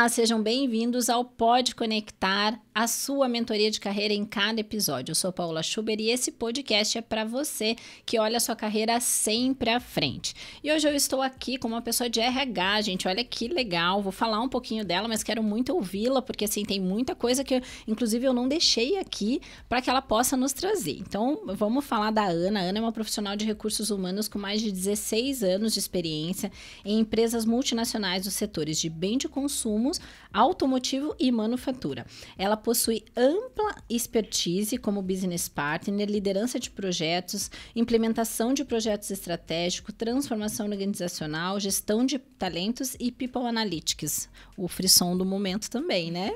Olá, sejam bem-vindos ao Pode Conectar, a sua mentoria de carreira em cada episódio. Eu sou Paola Schuber e esse podcast é para você que olha a sua carreira sempre à frente. E hoje eu estou aqui com uma pessoa de RH, gente, olha que legal. Vou falar um pouquinho dela, mas quero muito ouvi-la, porque assim, tem muita coisa que, inclusive, eu não deixei aqui para que ela possa nos trazer. Então, vamos falar da Ana. A Ana é uma profissional de recursos humanos com mais de 16 anos de experiência em empresas multinacionais dos setores de bem de consumos, automotivo e manufatura. Ela possui ampla expertise como business partner, liderança de projetos, implementação de projetos estratégicos, transformação organizacional, gestão de talentos e people analytics. O frisson do momento também, né?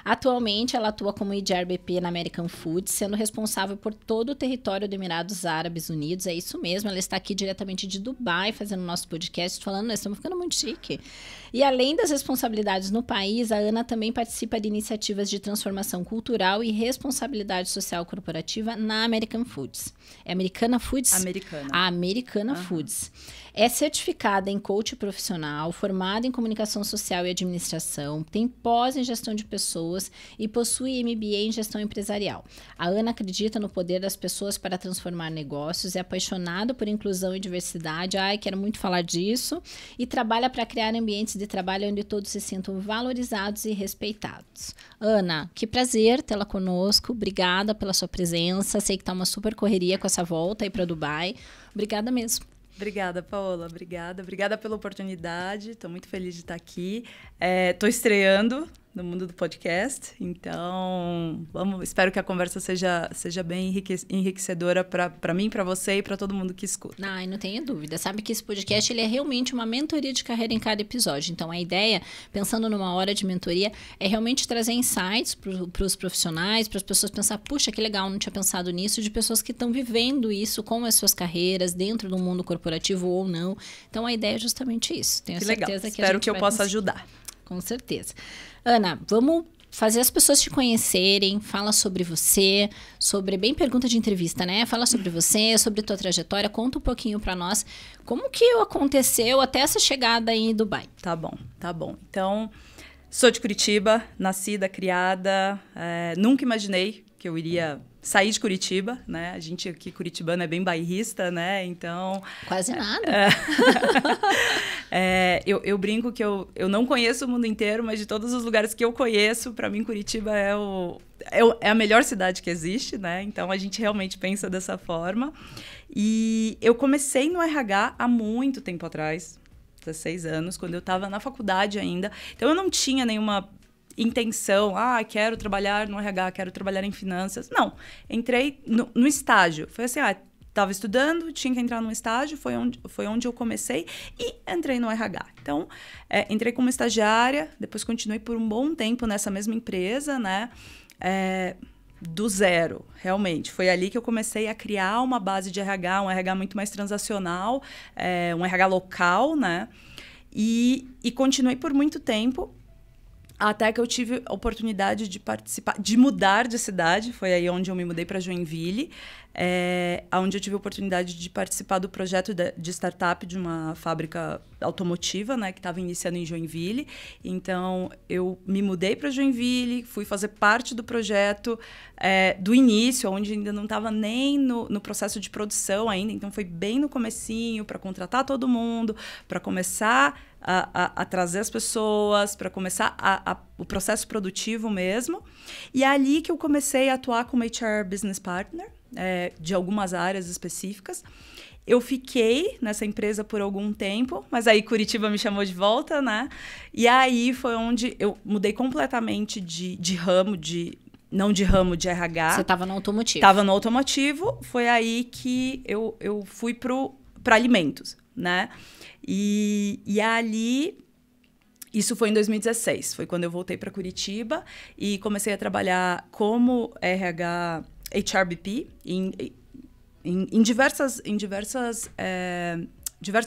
Atualmente, ela atua como HRBP na American Foods, sendo responsável por todo o território dos Emirados Árabes Unidos. É isso mesmo, ela está aqui diretamente de Dubai, fazendo nosso podcast, falando, nós estamos ficando muito chique. E além das responsabilidades no país, a Ana também participa de iniciativas de transformação cultural e responsabilidade social corporativa na American Foods. É Americana Foods? Americana. A Americana Foods. É certificada em coach profissional, formada em comunicação social e administração, tem pós em gestão de pessoas e possui MBA em gestão empresarial. A Ana acredita no poder das pessoas para transformar negócios, é apaixonada por inclusão e diversidade, quero muito falar disso, e trabalha para criar ambientes de trabalho onde todos se sintam valorizados e respeitados. Ana, que prazer tê-la conosco, obrigada pela sua presença, sei que tá uma super correria com essa volta aí para Dubai, obrigada mesmo. Obrigada, Paola. Obrigada pela oportunidade. Estou muito feliz de estar aqui. Estou estreando no mundo do podcast, então espero que a conversa seja bem enriquecedora para mim, para você e para todo mundo que escuta. Não tenha dúvida. Sabe que esse podcast ele é realmente uma mentoria de carreira em cada episódio. Então, a ideia, pensando numa hora de mentoria, é realmente trazer insights para os profissionais, para as pessoas pensar, puxa, que legal, não tinha pensado nisso, de pessoas que estão vivendo isso com as suas carreiras, dentro do mundo corporativo ou não. Então, a ideia é justamente isso. Tenho certeza legal. que espero que eu possa ajudar. Com certeza. Ana, vamos fazer as pessoas te conhecerem, fala sobre você, bem pergunta de entrevista, né? Fala sobre você, sobre tua trajetória, conta um pouquinho para nós como que aconteceu até essa chegada aí em Dubai. Tá bom. Então, sou de Curitiba, nascida, criada, nunca imaginei que eu iria sair de Curitiba, né? A gente aqui, curitibano, é bem bairrista, né? Então... Quase nada. Eu brinco que eu não conheço o mundo inteiro, mas de todos os lugares que eu conheço, para mim, Curitiba é a melhor cidade que existe, né? Então, a gente realmente pensa dessa forma. E eu comecei no RH há muito tempo atrás, 16 anos, quando eu estava na faculdade ainda. Então, eu não tinha nenhuma intenção, quero trabalhar no RH, quero trabalhar em finanças. Não, entrei no estágio. Foi assim, estava estudando, tinha que entrar no estágio, foi onde eu comecei e entrei no RH. Então, entrei como estagiária, depois continuei por um bom tempo nessa mesma empresa, né? Do zero, realmente. Foi ali que eu comecei a criar uma base de RH, um RH muito mais transacional, um RH local, né? E continuei por muito tempo, até que eu tive a oportunidade de participar, de mudar de cidade. Foi aí onde eu me mudei para Joinville, onde eu tive a oportunidade de participar do projeto de startup de uma fábrica automotiva, né, que estava iniciando em Joinville. Então, eu me mudei para Joinville, fui fazer parte do projeto do início, onde ainda não estava nem no processo de produção ainda. Então, foi bem no comecinho, para contratar todo mundo, para começar a trazer as pessoas, para começar o processo produtivo mesmo. E é ali que eu comecei a atuar como HR Business Partner, de algumas áreas específicas. Eu fiquei nessa empresa por algum tempo, mas aí Curitiba me chamou de volta, né? E aí foi onde eu mudei completamente de ramo, não de ramo de RH. Você estava no automotivo. Estava no automotivo. Foi aí que eu fui para alimentos, né? E ali, isso foi em 2016, foi quando eu voltei para Curitiba e comecei a trabalhar como RH HRBP em diversos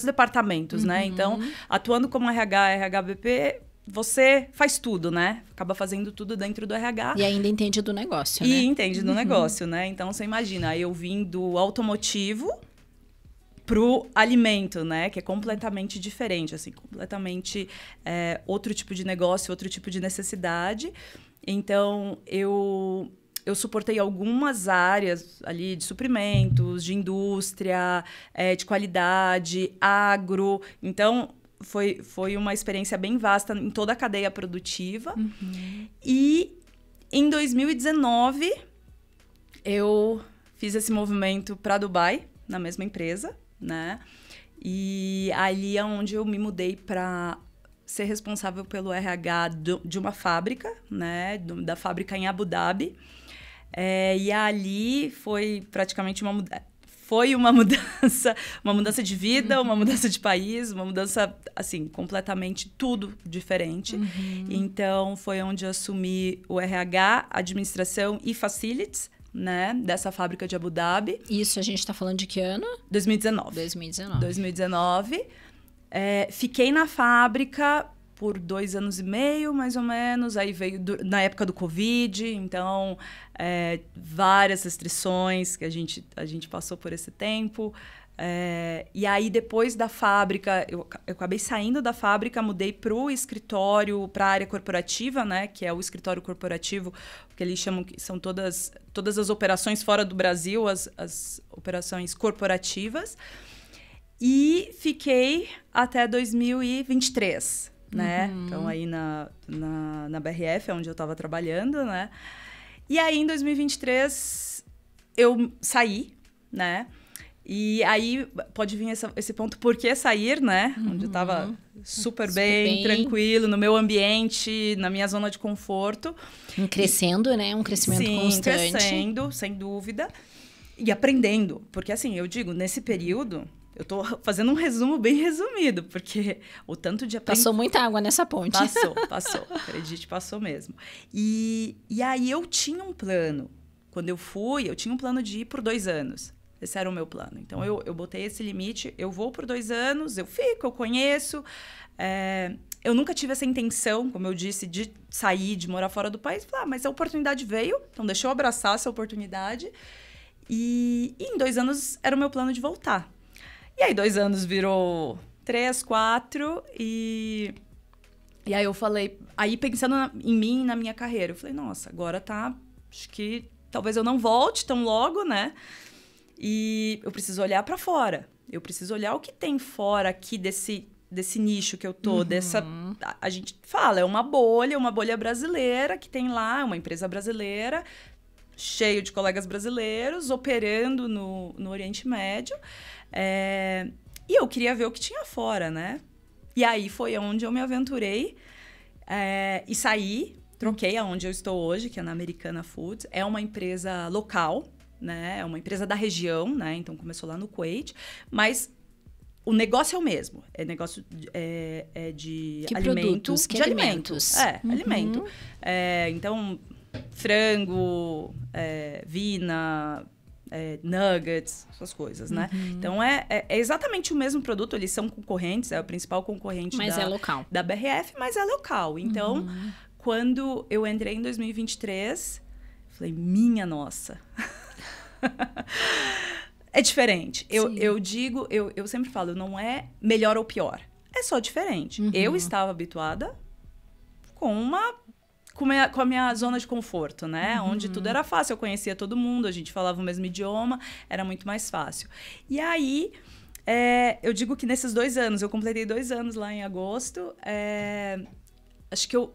departamentos, né? Então, atuando como RHBP, você faz tudo, né? Acaba fazendo tudo dentro do RH. E ainda entende do negócio, né? E entende do negócio, né? Então, você imagina, eu vim do automotivo pro alimento, né? Que é completamente diferente, assim, completamente outro tipo de negócio, outro tipo de necessidade. Então, eu suportei algumas áreas ali de suprimentos, de indústria, de qualidade, agro. Então, foi uma experiência bem vasta em toda a cadeia produtiva. E em 2019, eu fiz esse movimento para Dubai, na mesma empresa, né? E ali é onde eu me mudei para ser responsável pelo RH de uma fábrica, né? Da fábrica em Abu Dhabi. E ali foi praticamente uma mudança de vida, uma mudança de país, uma mudança, assim, completamente tudo diferente. Então, foi onde eu assumi o RH, administração e facilities, né, dessa fábrica de Abu Dhabi. Isso a gente está falando de que ano? 2019. 2019. Fiquei na fábrica por 2 anos e meio, mais ou menos. Aí veio na época do Covid, então várias restrições que a gente passou por esse tempo. E aí, depois da fábrica, eu acabei saindo da fábrica, mudei para o escritório, para a área corporativa, né? Que é o escritório corporativo, que eles chamam que são todas as operações fora do Brasil, as operações corporativas. E fiquei até 2023, né? Então, aí na BRF, onde eu estava trabalhando, né? E aí, em 2023, eu saí, né? E aí pode vir esse ponto, por que sair, né? Onde eu estava super bem, tranquilo, no meu ambiente, na minha zona de conforto. Crescendo, né? Um crescimento constante. Crescendo, sem dúvida. E aprendendo. Porque, assim, eu digo, nesse período, eu tô fazendo um resumo bem resumido, porque o tanto de Passou muita água nessa ponte. Passou. Acredite, passou mesmo. E aí eu tinha um plano. Quando eu fui, eu tinha um plano de ir por 2 anos. Esse era o meu plano. Então, eu botei esse limite. Eu vou por 2 anos, eu fico, eu conheço. Eu nunca tive essa intenção, como eu disse, de sair, de morar fora do país. Mas a oportunidade veio, então deixa eu abraçar essa oportunidade. E em 2 anos era o meu plano de voltar. E aí 2 anos virou 3, 4 e aí eu falei... Aí pensando em mim e na minha carreira, eu falei, nossa, agora acho que talvez eu não volte tão logo, né? E eu preciso olhar para fora. Eu preciso olhar o que tem fora aqui desse nicho que eu tô, a gente fala, é uma bolha brasileira que tem lá, uma empresa brasileira, cheio de colegas brasileiros, operando no Oriente Médio. E eu queria ver o que tinha fora, né? E aí foi onde eu me aventurei e saí, troquei aonde eu estou hoje, que é na Americana Foods. É uma empresa local, né? É uma empresa da região, né? Então começou lá no Kuwait, mas o negócio é o mesmo. É negócio de que alimento. Produtos? Que alimentos? Alimento. Então, frango, vina, nuggets, essas coisas, né? Então, é exatamente o mesmo produto. Eles são concorrentes, é o principal concorrente mas é local. Da BRF, mas é local. Então, quando eu entrei em 2023, falei, minha nossa... É diferente. Eu digo, eu sempre falo, não é melhor ou pior. É só diferente. Eu estava habituada com a minha zona de conforto, né? Onde tudo era fácil. Eu conhecia todo mundo, a gente falava o mesmo idioma, era muito mais fácil. E aí, eu digo que nesses 2 anos, eu completei 2 anos lá em agosto, acho que eu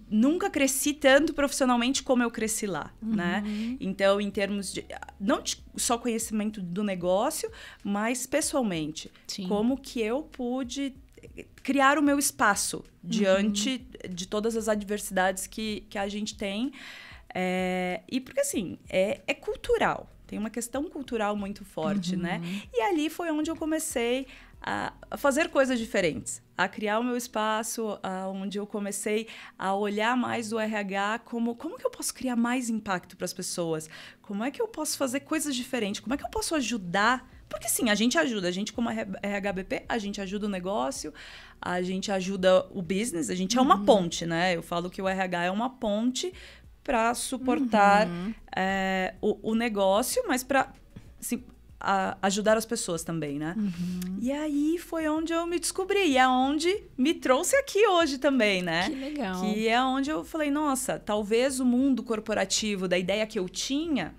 nunca cresci tanto profissionalmente como eu cresci lá, né? Então, em termos de... Não só conhecimento do negócio, mas pessoalmente. Sim. Como que eu pude criar o meu espaço diante de todas as adversidades que a gente tem. E porque, assim, é cultural. Tem uma questão cultural muito forte, né? E ali foi onde eu comecei a fazer coisas diferentes, a criar o meu espaço, onde eu comecei a olhar mais o RH como que eu posso criar mais impacto para as pessoas, como é que eu posso fazer coisas diferentes, como é que eu posso ajudar, porque sim, a gente ajuda, a gente como RHBP, a gente ajuda o negócio, a gente ajuda o business, a gente é uma ponte, né? Eu falo que o RH é uma ponte para suportar o negócio, mas para... Assim, ajudar as pessoas também, né? E aí foi onde eu me descobri. E é onde me trouxe aqui hoje também, né? Que legal. Que é onde eu falei, nossa, talvez o mundo corporativo, da ideia que eu tinha,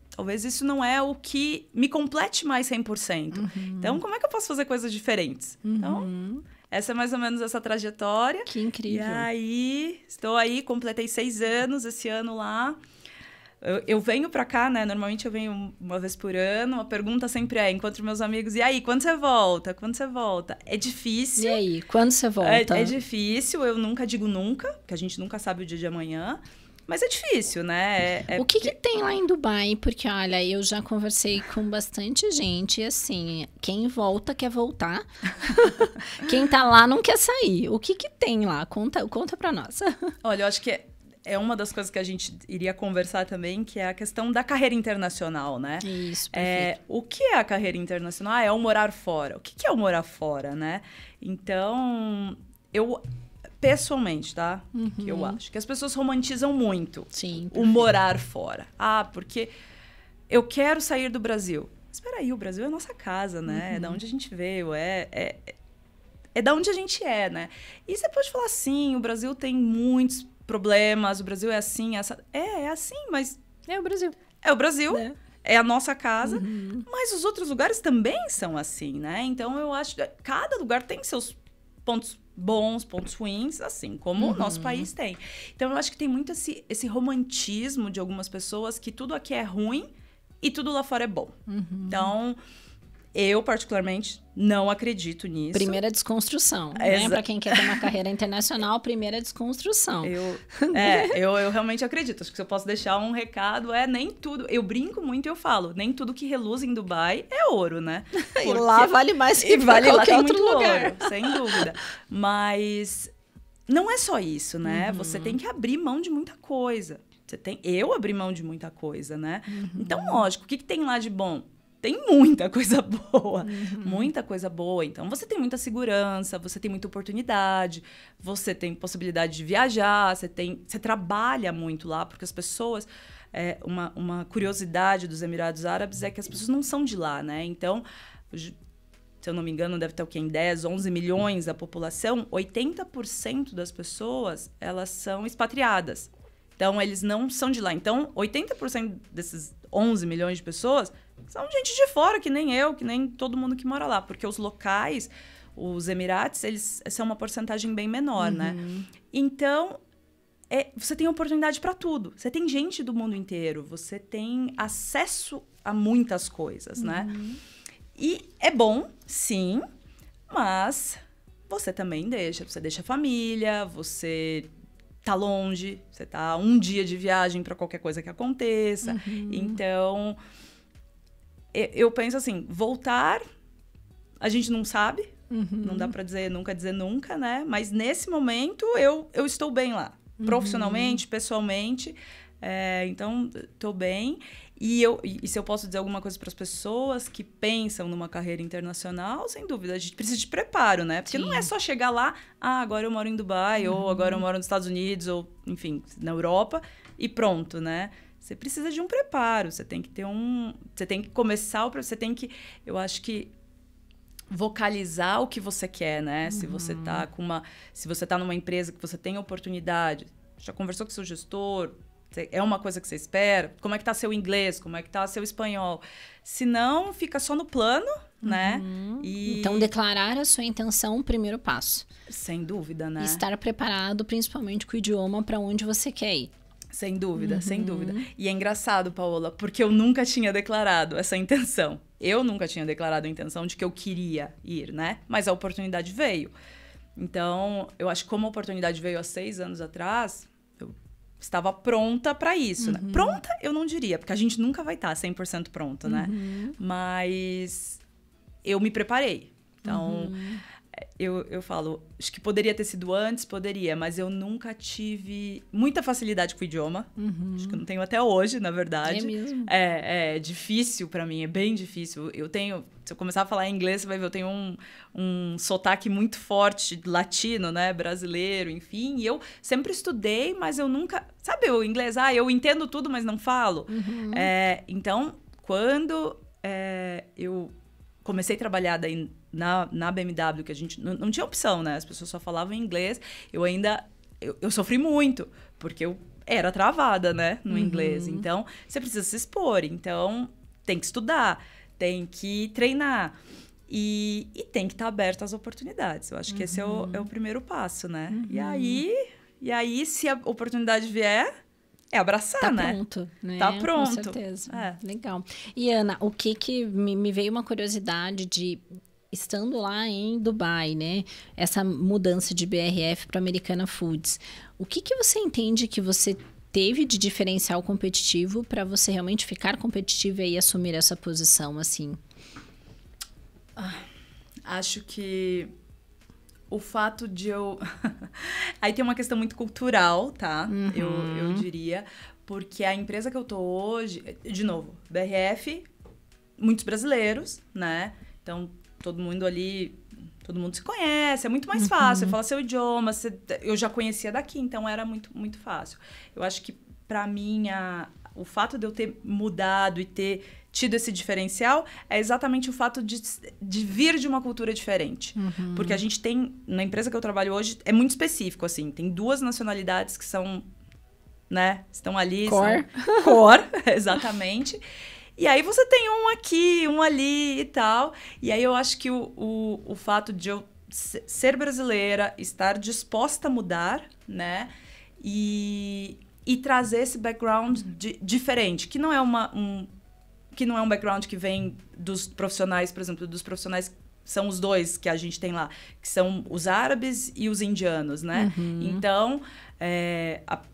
talvez isso não é o que me complete mais 100%. Então, como é que eu posso fazer coisas diferentes? Então, essa é mais ou menos essa trajetória. Que incrível. E aí, estou aí, completei 6 anos esse ano lá. Eu venho pra cá, né? Normalmente eu venho uma vez por ano. A pergunta sempre é, encontro meus amigos, e aí, quando você volta? Quando você volta? É difícil. E aí, quando você volta? É difícil, eu nunca digo nunca, porque a gente nunca sabe o dia de amanhã. Mas é difícil, né? O que tem lá em Dubai? Porque, olha, eu já conversei com bastante gente e, assim, quem volta quer voltar. Quem tá lá não quer sair. O que tem lá? Conta pra nós. Olha, eu acho que é uma das coisas que a gente iria conversar também, que é a questão da carreira internacional, né? Isso, perfeito. O que é a carreira internacional? É o morar fora. O que é o morar fora, né? Então, eu... Pessoalmente, tá? Que eu acho que as pessoas romantizam muito o morar fora. Porque eu quero sair do Brasil. Espera aí, o Brasil é a nossa casa, né? É da onde a gente veio, é da onde a gente é, né? E você pode falar, sim, o Brasil tem muitos problemas, o Brasil é assim, é assim, mas... É o Brasil. É o Brasil, é a nossa casa, mas os outros lugares também são assim, né? Então, eu acho que cada lugar tem seus pontos bons, pontos ruins, assim como o nosso país tem. Então, eu acho que tem muito esse romantismo de algumas pessoas que tudo aqui é ruim e tudo lá fora é bom. Então, eu, particularmente, não acredito nisso. Primeira desconstrução, né? Para quem quer ter uma carreira internacional, primeira desconstrução. Eu realmente acredito. Acho que se eu posso deixar um recado, nem tudo... Eu brinco muito e eu falo, nem tudo que reluz em Dubai é ouro, né? E lá vale mais que qualquer outro lugar. Ouro, sem dúvida. Mas não é só isso, né? Você tem que abrir mão de muita coisa. Eu abri mão de muita coisa, né? Então, lógico, o que tem lá de bom? Tem muita coisa boa, muita coisa boa. Então, você tem muita segurança, você tem muita oportunidade, você tem possibilidade de viajar, você trabalha muito lá, porque as pessoas... uma curiosidade dos Emirados Árabes é que as pessoas não são de lá, né? Então, se eu não me engano, deve ter o quê? Em 10, 11 milhões da população, 80% das pessoas, elas são expatriadas. Então, eles não são de lá. Então, 80% desses 11 milhões de pessoas são gente de fora, que nem eu, que nem todo mundo que mora lá. Porque os locais, os Emirates, eles são uma porcentagem bem menor, né? Então, você tem oportunidade para tudo. Você tem gente do mundo inteiro. Você tem acesso a muitas coisas, né? E é bom, sim, mas você também você deixa a família, você... tá longe, você tá um dia de viagem para qualquer coisa que aconteça. Então, eu penso assim, voltar, a gente não sabe, não dá para nunca dizer nunca, né? Mas nesse momento eu estou bem lá, profissionalmente, pessoalmente. Então, estou bem. E se eu posso dizer alguma coisa para as pessoas que pensam numa carreira internacional, sem dúvida, a gente precisa de preparo, né? Porque não é só chegar lá, agora eu moro em Dubai, ou agora eu moro nos Estados Unidos, ou, enfim, na Europa, e pronto, né? Você precisa de um preparo, você tem que ter você tem que começar, você tem que, eu acho que, vocalizar o que você quer, né? Se você tá numa empresa que você tem oportunidade, já conversou com o seu gestor, é uma coisa que você espera? Como é que tá seu inglês? Como é que tá seu espanhol? Se não, fica só no plano, né? Então, declarar a sua intenção, o primeiro passo. Sem dúvida, né? Estar preparado, principalmente com o idioma, para onde você quer ir. Sem dúvida, sem dúvida. E é engraçado, Paola, porque eu nunca tinha declarado essa intenção. Eu nunca tinha declarado a intenção de que eu queria ir, né? Mas a oportunidade veio. Então, eu acho que como a oportunidade veio há 6 anos atrás... estava pronta para isso, né? Pronta, eu não diria, porque a gente nunca vai estar 100% pronto, né? Mas eu me preparei. Então, eu falo, acho que poderia ter sido antes, poderia, mas eu nunca tive muita facilidade com o idioma. Acho que eu não tenho até hoje, na verdade. É mesmo? É difícil para mim, é bem difícil. Se eu começar a falar inglês, você vai ver, eu tenho um sotaque muito forte, latino, né, brasileiro, enfim. E eu sempre estudei, mas eu nunca... Sabe o inglês? Eu entendo tudo, mas não falo. Então, quando eu comecei a trabalhar daí na BMW, que a gente não tinha opção, né? As pessoas só falavam inglês. Eu sofri muito, porque eu era travada, né? No inglês. Então, você precisa se expor. Então, tem que estudar, tem que treinar. E tem que estar aberto às oportunidades. Eu acho que esse é o primeiro passo, né? E aí, se a oportunidade vier, é abraçar, né? Tá pronto, né? Tá pronto. Com certeza. Legal. E, Ana, o que me veio uma curiosidade de... Estando lá em Dubai, né? Essa mudança de BRF para Americana Foods. O que você entende que você teve de diferencial competitivo para você realmente ficar competitiva e assumir essa posição, assim? Acho que o fato de eu... Aí tem uma questão muito cultural, tá? Eu diria. Porque a empresa que eu tô hoje... De novo, BRF, muitos brasileiros, né? Então... Todo mundo se conhece, é muito mais fácil. Você fala seu idioma, eu já conhecia daqui, então era muito, muito fácil. Eu acho que, para mim, o fato de eu ter mudado e ter tido esse diferencial é exatamente o fato de vir de uma cultura diferente. Porque a gente tem, na empresa que eu trabalho hoje, é muito específico, assim. Tem 2 nacionalidades que são, né, estão ali. Core, exatamente. E aí você tem um aqui, um ali e tal. E aí eu acho que o fato de eu ser brasileira, estar disposta a mudar, né? E trazer esse background diferente, que não é que não é um background que vem dos profissionais, por exemplo, dos profissionais são os 2 que a gente tem lá, que são os árabes e os indianos, né? Então,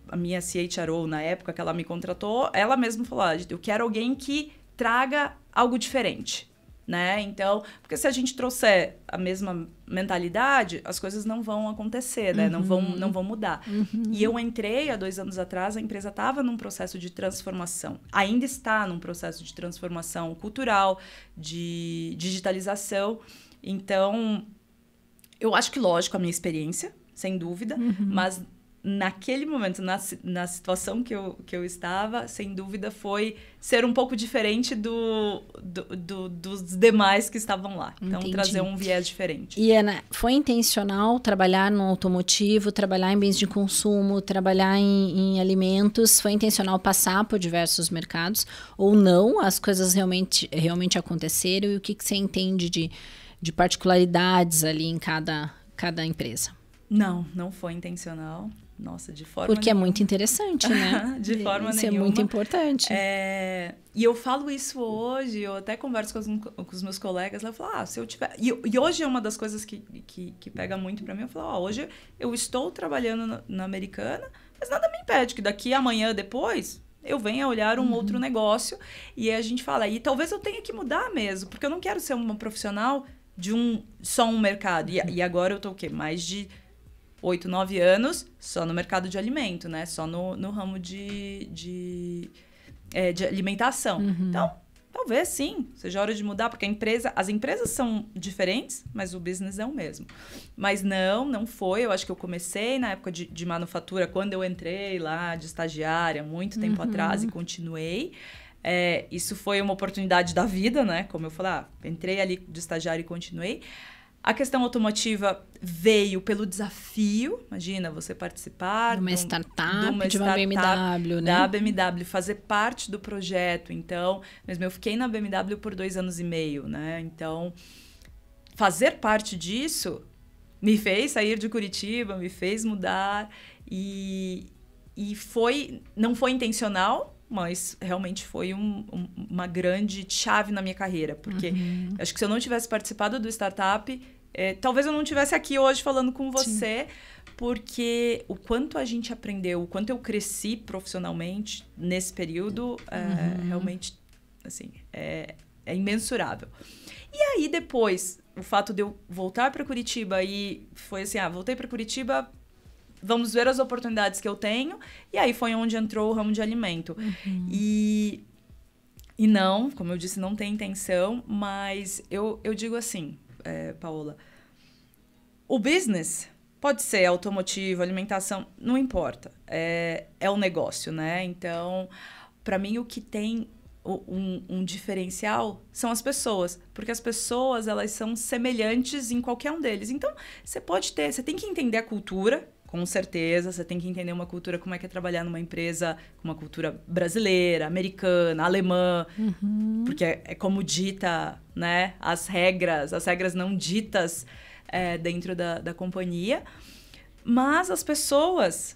a minha CHRO, na época que ela me contratou, ela mesma falou, eu quero alguém que traga algo diferente, né? Então, porque se a gente trouxer a mesma mentalidade, as coisas não vão acontecer, né? Não vão mudar. E eu entrei há 2 anos atrás, a empresa estava num processo de transformação. Ainda está num processo de transformação cultural, de digitalização. Então, eu acho que, lógico, a minha experiência, sem dúvida, mas naquele momento, na situação que eu estava, sem dúvida, foi ser um pouco diferente dos demais que estavam lá. Então, trazer um viés diferente. E, Ana, foi intencional trabalhar no automotivo, trabalhar em bens de consumo, trabalhar em alimentos? Foi intencional passar por diversos mercados? Ou não? As coisas realmente aconteceram? E o que você entende de particularidades ali em cada empresa? Não foi intencional. Nossa, de forma Porque nenhuma. É muito interessante, né? De forma isso nenhuma. É muito importante. E eu falo isso hoje, eu até converso com os meus colegas, eu falo, se eu tiver... E hoje é uma das coisas que pega muito pra mim, eu falo, hoje eu estou trabalhando na Americana, mas nada me impede que daqui amanhã, depois, eu venha olhar um outro negócio e a gente fala, e talvez eu tenha que mudar mesmo, porque eu não quero ser uma profissional de só um mercado. E agora eu tô o quê? Mais de 8, 9 anos só no mercado de alimento, né? Só no ramo de alimentação. Então, talvez sim, seja hora de mudar, porque as empresas são diferentes, mas o business é o mesmo. Mas não foi. Eu acho que eu comecei na época de manufatura, quando eu entrei lá de estagiária, muito tempo atrás, e continuei. Isso foi uma oportunidade da vida, né? Como eu falei, entrei ali de estagiária e continuei. A questão automotiva veio pelo desafio, imagina, você participar de uma startup, de uma BMW, né? Da BMW, fazer parte do projeto. Então, mesmo eu fiquei na BMW por 2 anos e meio, né? Então, fazer parte disso me fez sair de Curitiba, me fez mudar e não foi intencional, mas realmente foi uma grande chave na minha carreira, porque acho que se eu não tivesse participado do startup, talvez eu não estivesse aqui hoje falando com você, porque o quanto a gente aprendeu, o quanto eu cresci profissionalmente nesse período, realmente, assim, é imensurável. E aí, depois, o fato de eu voltar para Curitiba e foi assim, voltei para Curitiba, vamos ver as oportunidades que eu tenho. E aí foi onde entrou o ramo de alimento. E não, como eu disse, não tem intenção, mas eu digo assim, Paola, o business pode ser automotivo, alimentação, não importa. É um negócio, né? Então, para mim, o que tem um diferencial são as pessoas, porque as pessoas, elas são semelhantes em qualquer um deles. Então, você tem que entender a cultura, com certeza, você tem que entender uma cultura, como é que é trabalhar numa empresa com uma cultura brasileira, americana, alemã, porque é como dita, né, as regras não ditas dentro da companhia, mas as pessoas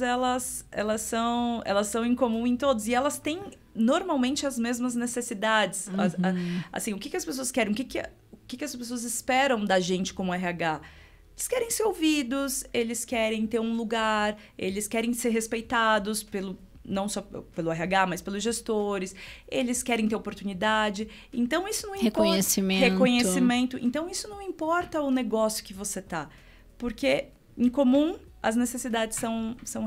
elas são em comum em todos, e elas têm normalmente as mesmas necessidades. Assim, o que as pessoas querem? O que as pessoas esperam da gente como RH? Eles querem ser ouvidos, eles querem ter um lugar, eles querem ser respeitados não só pelo RH, mas pelos gestores, eles querem ter oportunidade. Então, isso não importa... Reconhecimento. Então, isso não importa o negócio que você tá, porque, em comum, as necessidades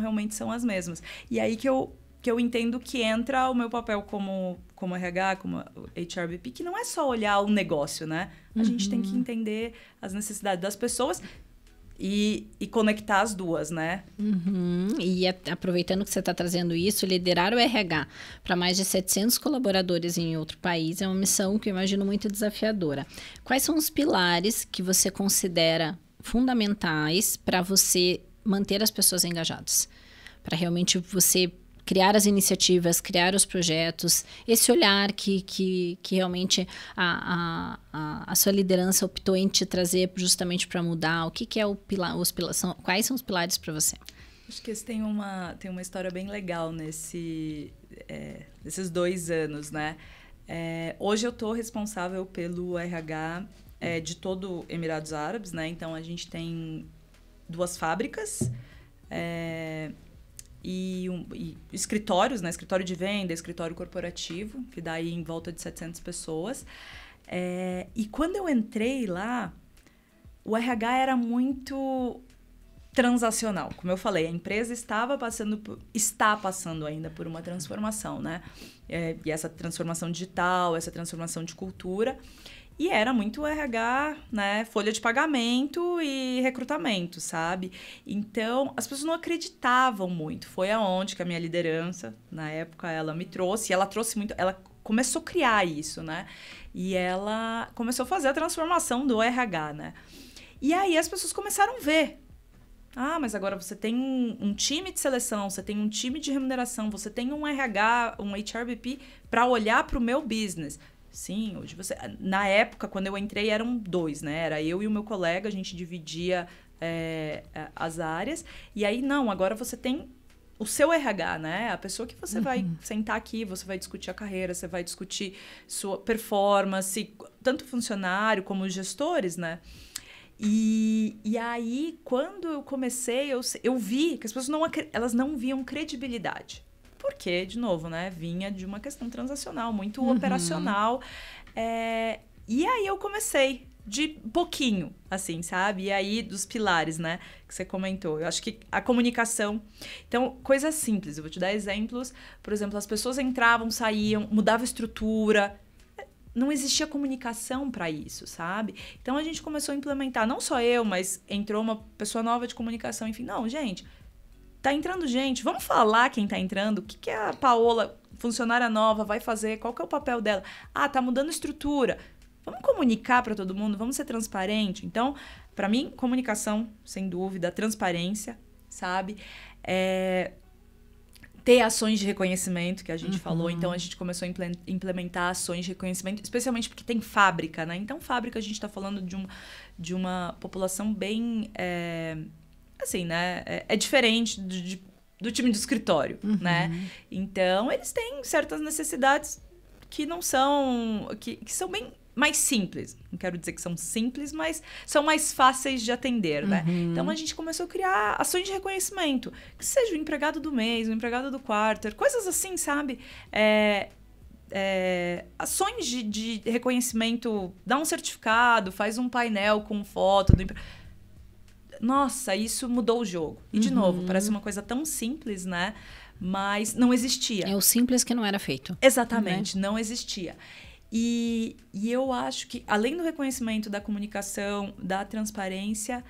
realmente são as mesmas. E aí que eu entendo que entra o meu papel como RH, como HRBP, que não é só olhar o negócio, né? A gente tem que entender as necessidades das pessoas e conectar as duas, né? E aproveitando que você está trazendo isso, liderar o RH para mais de 700 colaboradores em outro país é uma missão que eu imagino muito desafiadora. Quais são os pilares que você considera fundamentais para você manter as pessoas engajadas? Para realmente você criar as iniciativas, criar os projetos, esse olhar que realmente a sua liderança optou em te trazer justamente para mudar. O que é o pilar? Quais são os pilares para você? Acho que esse tem uma história bem legal nesses 2 anos, né? Hoje eu estou responsável pelo RH de todo Emirados Árabes, né? Então, a gente tem 2 fábricas, e escritórios, né? Escritório de venda, escritório corporativo, que dá aí em volta de 700 pessoas. E quando eu entrei lá, o RH era muito transacional. Como eu falei, a empresa está passando ainda por uma transformação, né? E essa transformação digital, essa transformação de cultura. E era muito RH, né? Folha de pagamento e recrutamento, sabe? Então, as pessoas não acreditavam muito. Foi aonde que a minha liderança, na época, ela me trouxe. E ela trouxe muito... Ela começou a criar isso, né? E ela começou a fazer a transformação do RH, né? E aí, as pessoas começaram a ver. Ah, mas agora você tem um time de seleção, você tem um time de remuneração, você tem um RH, um HRBP para olhar para o meu business. Sim, hoje você... Na época, quando eu entrei, eram 2, né? Era eu e o meu colega, a gente dividia as áreas. E aí, não, agora você tem o seu RH, né? A pessoa que você vai sentar aqui, você vai discutir a carreira, você vai discutir sua performance, tanto funcionário como os gestores, né? E aí, quando eu comecei, eu vi que as pessoas elas não viam credibilidade. Porque, de novo, né, vinha de uma questão transacional, muito operacional. E aí eu comecei de pouquinho, assim, sabe? E aí, dos pilares, né, que você comentou. Eu acho que a comunicação... Então, coisas simples. Eu vou te dar exemplos. Por exemplo, as pessoas entravam, saíam, mudava a estrutura. Não existia comunicação para isso, sabe? Então, a gente começou a implementar. Não só eu, mas entrou uma pessoa nova de comunicação. Enfim, não, gente... Tá entrando gente, vamos falar quem tá entrando, o que a Paola, funcionária nova, vai fazer, qual que é o papel dela? Ah, tá mudando estrutura. Vamos comunicar para todo mundo, vamos ser transparente. Então, para mim, comunicação, sem dúvida, transparência, sabe? Ter ações de reconhecimento, que a gente falou. Então, a gente começou a implementar ações de reconhecimento, especialmente porque tem fábrica, né? Então, fábrica, a gente tá falando de uma população bem... assim, né? É diferente do time de escritório, né? Então, eles têm certas necessidades que não são... Que são bem mais simples. Não quero dizer que são simples, mas são mais fáceis de atender, né? Então, a gente começou a criar ações de reconhecimento. Que seja o empregado do mês, o empregado do quarter, coisas assim, sabe? Ações de reconhecimento, dá um certificado, faz um painel com foto do empregado. Nossa, isso mudou o jogo. E, de novo, parece uma coisa tão simples, né? Mas não existia. É o simples que não era feito. Exatamente, não existia. E eu acho que, além do reconhecimento, da comunicação, da transparência,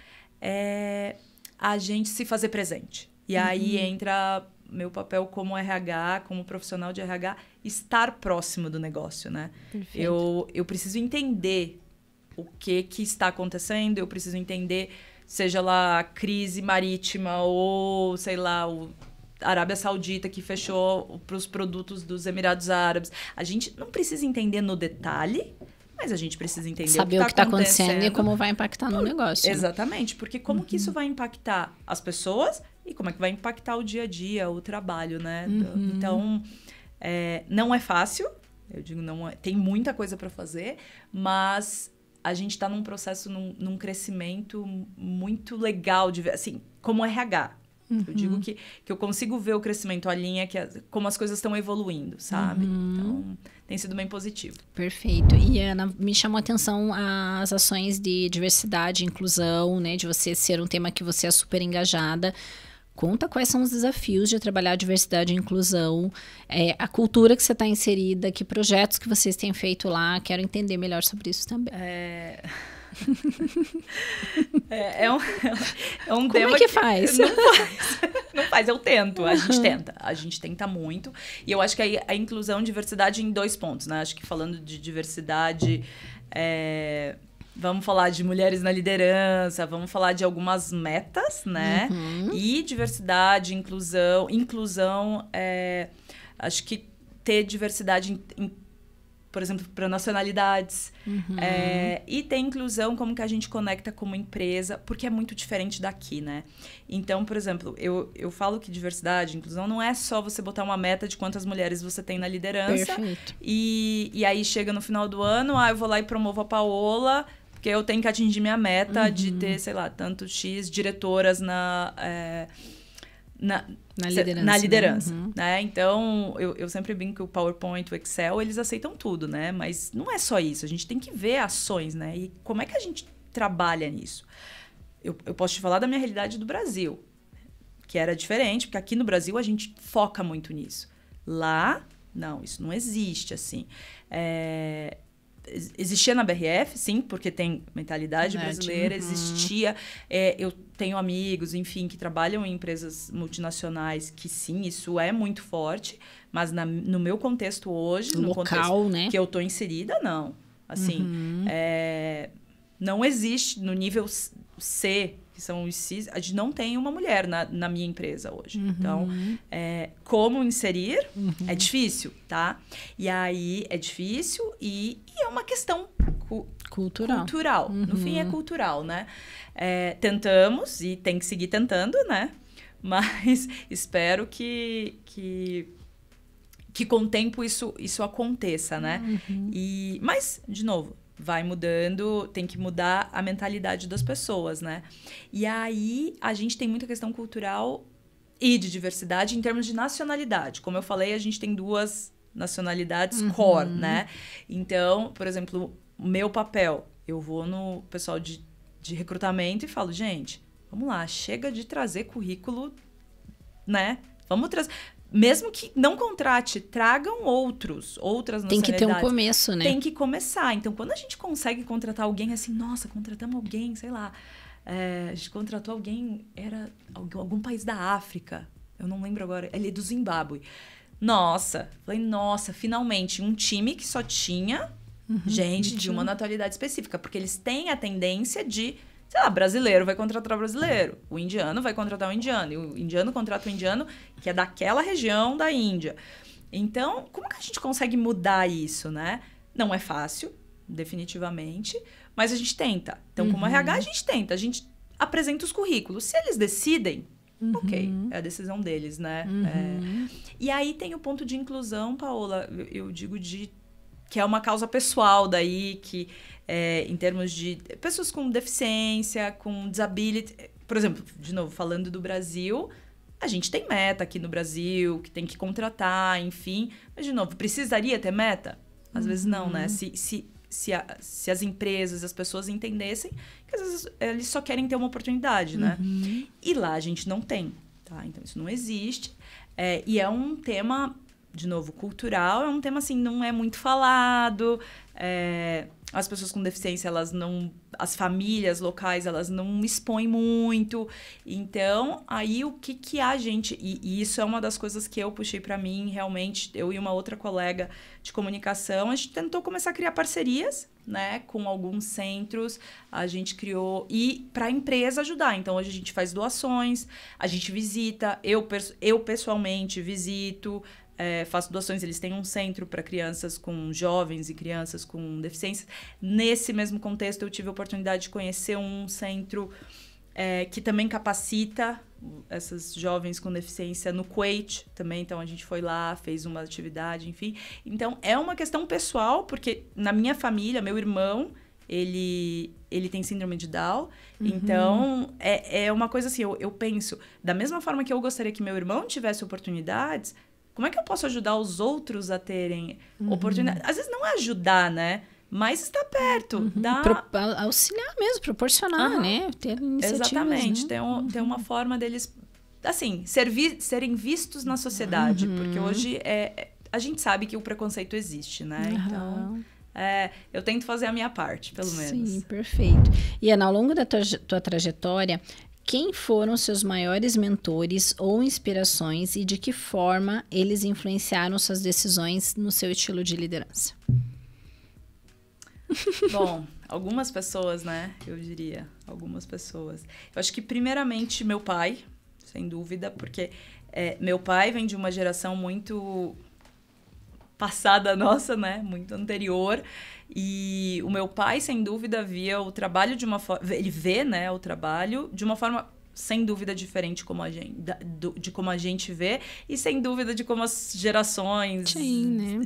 a gente se fazer presente. E aí entra meu papel como RH, como profissional de RH, estar próximo do negócio, né? Eu preciso entender o que está acontecendo, eu preciso entender, seja lá a crise marítima ou, sei lá, a Arábia Saudita que fechou para os produtos dos Emirados Árabes. A gente não precisa entender no detalhe, mas a gente precisa entender saber o que está acontecendo e como vai impactar no negócio. Exatamente, porque como que isso vai impactar as pessoas e como é que vai impactar o dia a dia, o trabalho, né? Então, não é fácil, eu digo, não é, tem muita coisa para fazer, mas a gente está num processo, num crescimento muito legal, assim, como RH. Eu digo que eu consigo ver o crescimento, a linha, como as coisas estão evoluindo, sabe? Então, tem sido bem positivo. Perfeito. E, Ana, me chamou a atenção as ações de diversidade e inclusão, né? De você ser um tema que você é super engajada. Conta quais são os desafios de trabalhar a diversidade e inclusão, a cultura que você está inserida, que projetos que vocês têm feito lá. Quero entender melhor sobre isso também. É um Como tema que faz? Não faz, eu tento, a gente tenta muito, e eu acho que a inclusão e diversidade em 2 pontos, né? Acho que falando de diversidade, vamos falar de mulheres na liderança, vamos falar de algumas metas, né? E diversidade, inclusão, acho que ter diversidade por exemplo, para nacionalidades. E ter inclusão, como que a gente conecta como empresa, porque é muito diferente daqui, né? Então, por exemplo, eu falo que diversidade, inclusão, não é só você botar uma meta de quantas mulheres você tem na liderança. Perfeito. E aí chega no final do ano, eu vou lá e promovo a Paola, porque eu tenho que atingir minha meta de ter, sei lá, tanto X diretoras na liderança, né? Então, eu sempre brinco que o PowerPoint, o Excel, eles aceitam tudo, né? Mas não é só isso. A gente tem que ver ações, né? E como é que a gente trabalha nisso? Eu posso te falar da minha realidade do Brasil, que era diferente, porque aqui no Brasil a gente foca muito nisso. Lá, não, isso não existe, assim. Existia na BRF, sim, porque tem mentalidade brasileira, existia. Eu tenho amigos, enfim, que trabalham em empresas multinacionais, que sim, isso é muito forte, mas no meu contexto hoje, no contexto, né, que eu estou inserida, não. Assim, não existe no nível C, que são os Cs, a gente não tem uma mulher na minha empresa hoje. Então, como inserir é difícil, tá? E aí é difícil e é uma questão cultural. No fim, é cultural, né? Tentamos e tem que seguir tentando, né? Mas espero que com o tempo isso aconteça, né? Mas, de novo, vai mudando, tem que mudar a mentalidade das pessoas, né? E aí, a gente tem muita questão cultural e de diversidade em termos de nacionalidade. Como eu falei, a gente tem 2 nacionalidades core, né? Então, por exemplo, o meu papel, eu vou no pessoal de recrutamento e falo, gente, vamos lá, chega de trazer currículo, né? Vamos trazer... Mesmo que não contrate, tragam outras nacionalidades. Tem que ter um começo, né? Tem que começar. Então, quando a gente consegue contratar alguém assim, nossa, contratamos alguém, sei lá, a gente contratou alguém, era algum país da África, eu não lembro agora, ele é do Zimbábue. Falei, finalmente, um time que só tinha gente de uma nacionalidade específica, porque eles têm a tendência de... Sei lá, brasileiro vai contratar brasileiro. O indiano vai contratar o indiano. E o indiano contrata o indiano que é daquela região da Índia. Então, como que a gente consegue mudar isso, né? Não é fácil, definitivamente, mas a gente tenta. Então, como RH, a gente tenta. A gente apresenta os currículos. Se eles decidem, ok, é a decisão deles, né? E aí tem o ponto de inclusão, Paola, eu digo que é uma causa pessoal daí, que em termos de pessoas com deficiência, com disability. Por exemplo, de novo, falando do Brasil, a gente tem meta aqui no Brasil, que tem que contratar, enfim. Mas, de novo, precisaria ter meta? Às vezes não, né? Se as empresas, as pessoas entendessem que às vezes eles só querem ter uma oportunidade, né? E lá a gente não tem, tá? Então, isso não existe. E é um tema de novo, cultural, é um tema assim, não é muito falado, as pessoas com deficiência, elas não... As famílias locais, elas não expõem muito. Então, aí o que a gente... E isso é uma das coisas que eu puxei para mim, realmente, eu e uma outra colega de comunicação, a gente tentou começar a criar parcerias, né, com alguns centros, a gente criou... E para a empresa ajudar. Então, hoje a gente faz doações, a gente visita, eu pessoalmente visito... faço doações, eles têm um centro para crianças com jovens e crianças com deficiência. Nesse mesmo contexto, eu tive a oportunidade de conhecer um centro que também capacita essas jovens com deficiência no Kuwait também. Então, a gente foi lá, fez uma atividade, enfim. Então, é uma questão pessoal, porque na minha família, meu irmão, ele tem síndrome de Down. Então, é uma coisa assim, eu penso, da mesma forma que eu gostaria que meu irmão tivesse oportunidades, como é que eu posso ajudar os outros a terem oportunidade? Às vezes não é ajudar, né? Mas estar perto. Auxiliar mesmo, proporcionar, né? Ter iniciativas, exatamente. né? Ter uma forma deles, assim, serem vistos na sociedade. Porque hoje a gente sabe que o preconceito existe, né? Então, eu tento fazer a minha parte, pelo menos. Sim, perfeito. E Ana, ao longo da tua trajetória... Quem foram seus maiores mentores ou inspirações e de que forma eles influenciaram suas decisões no seu estilo de liderança? Bom, algumas pessoas, né? Eu diria, algumas pessoas. Eu acho que, primeiramente, meu pai, sem dúvida, porque meu pai vem de uma geração muito passada nossa, né? Muito anterior. E o meu pai, sem dúvida, via o trabalho de uma forma... Ele vê, né, o trabalho de uma forma, sem dúvida, diferente de como a gente vê. E, sem dúvida, de como as gerações